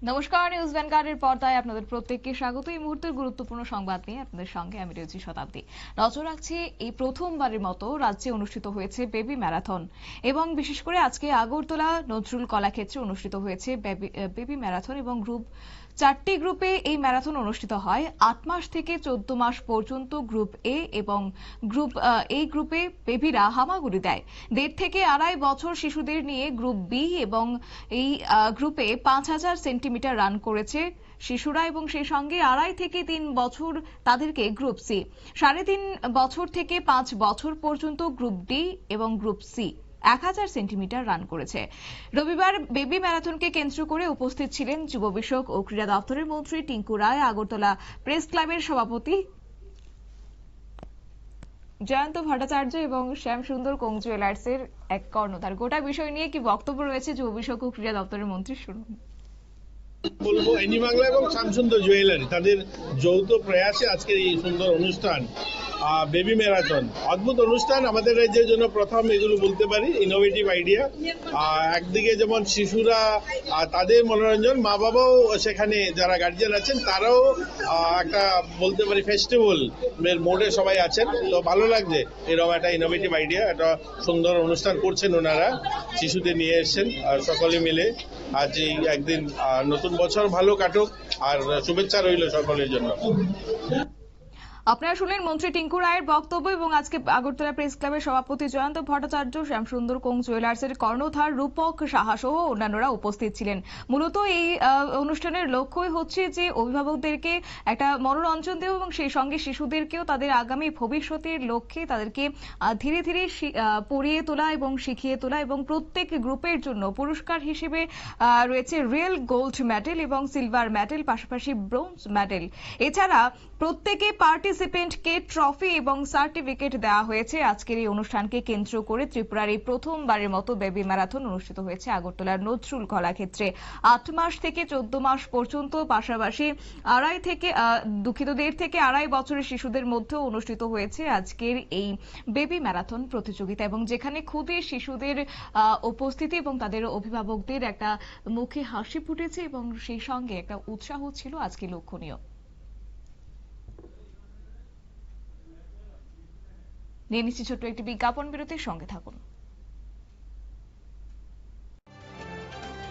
নমস্কার, নিউজ ভ্যানগার্ডের পর্দায় আপনাদের প্রত্যেককে স্বাগত। এই মুহূর্তের গুরুত্বপূর্ণ সংবাদ নিয়ে আপনাদের সঙ্গে আমি রয়েছি শতাব্দী। নজর রাখছি, এই প্রথমবারের মতো রাজ্যে অনুষ্ঠিত হয়েছে বেবি ম্যারাথন এবং বিশেষ করে আজকে আগরতলা নজরুল কলাক্ষেত্রে অনুষ্ঠিত হয়েছে বেবি ম্যারাথন এবং চারটি গ্রুপে এই ম্যারাথন অনুষ্ঠিত হয়। 8 মাস থেকে 14 মাস পর্যন্ত গ্রুপ এ এবং এই গ্রুপে বেবিরা হামাগুড়ি দেয়। 1.5 থেকে 2.5 বছর শিশুদের নিয়ে গ্রুপ বি এবং এই গ্রুপে 5000 সেন্টিমিটার রান করেছে শিশুরা এবং সেই সঙ্গে 2.5 থেকে 3 বছর তাদেরকে গ্রুপ সি, 3.5 বছর থেকে 5 বছর পর্যন্ত গ্রুপ ডি এবং গ্রুপ সি 1000 সেন্টিমিটার রান করেছে। রবিবার বেবি ম্যারাথনকে কেন্দ্র করে উপস্থিত ছিলেন যুব বিষয়ক ও ক্রীড়া দপ্তরের মন্ত্রী টিঙ্কু রায়, আগরতলা প্রেস ক্লাবের সভাপতি জয়ন্ত ভট্টাচার্য এবং শ্যাম সুন্দর কোং জুয়েলার্সের এক কর্ণধার। গোটা বিষয় নিয়ে কি বক্তব্য রয়েছে যুব বিষয়ক ও ক্রীড়া দপ্তরের মন্ত্রী, শুনুন। বলবো এনি বাংলা এবং শ্যামসুন্দর জুয়েলারি তাদের যৌথ প্রয়াসে আজকের এই সুন্দর অনুষ্ঠান বেবি ম্যারাথন, অদ্ভুত অনুষ্ঠান, আমাদের রাজ্যের জন্য প্রথম, এগুলো বলতে পারি ইনোভেটিভ আইডিয়া। একদিকে যেমন শিশুরা তাদের মনোরঞ্জন, মা বাবাও সেখানে যারা গার্জিয়ান আছেন তারাও একটা বলতে পারি ফেস্টিভ্যাল এর মোডে সবাই আছেন। তো ভালো লাগছে এরকম একটা ইনোভেটিভ আইডিয়া, একটা সুন্দর অনুষ্ঠান করছেন ওনারা, শিশুদের নিয়ে এসছেন সকলে মিলে। আজ এই একদিন নতুন বছর ভালো কাটুক আর শুভেচ্ছা রইল সকলের জন্য। আপনারা শুনলেন মন্ত্রী টিঙ্কু রায়ের বক্তব্য এবং আজকে আগরতলা প্রেস ক্লাবের সভাপতি জয়ন্ত ভট্টাচার্য, শ্যামসুন্দর কোং জুয়েলার্সের কর্ণধার রূপক সাহা সহ অন্যান্যরা উপস্থিত ছিলেন। মূলত এই অনুষ্ঠানের লক্ষ্যই হচ্ছে যে অভিভাবকদেরকে একটা মনোরঞ্জন দেওয়া এবং সেই সঙ্গে শিশুদেরকেও তাদের আগামী ভবিষ্যতের লক্ষ্যে তাদেরকে ধীরে ধীরে পড়িয়ে তোলা এবং শিখিয়ে তোলা এবং প্রত্যেক গ্রুপের জন্য পুরস্কার হিসেবে রয়েছে রিয়েল গোল্ড মেডেল এবং সিলভার মেডেল, পাশাপাশি ব্রোঞ্জ মেডেল। এছাড়া প্রত্যেকে পার্টিসিপেন্টকে ট্রফি এবং সার্টিফিকেট দেওয়া হয়েছে। আজকের এই অনুষ্ঠানকে কেন্দ্র করে ত্রিপুরার এই প্রথমবারের মতো বেবি ম্যারাথন অনুষ্ঠিত হয়েছে আগরতলার নজরুল কলাক্ষেত্রে। 8 মাস থেকে 14 মাস পর্যন্ত, পাশাপাশি 1.5 থেকে 2.5 বছরের শিশুদের মধ্যেও অনুষ্ঠিত হয়েছে আজকের এই বেবি ম্যারাথন প্রতিযোগিতা এবং যেখানে খুদে শিশুদের উপস্থিতি এবং তাদের অভিভাবকদের একটা মুখে হাসি ফুটেছে এবং সেই সঙ্গে একটা উৎসাহ ছিল আজকে লক্ষণীয়। নিয়ে নিচ্ছি ছোট্ট একটি বিজ্ঞাপন বিরতির সঙ্গে থাকুন।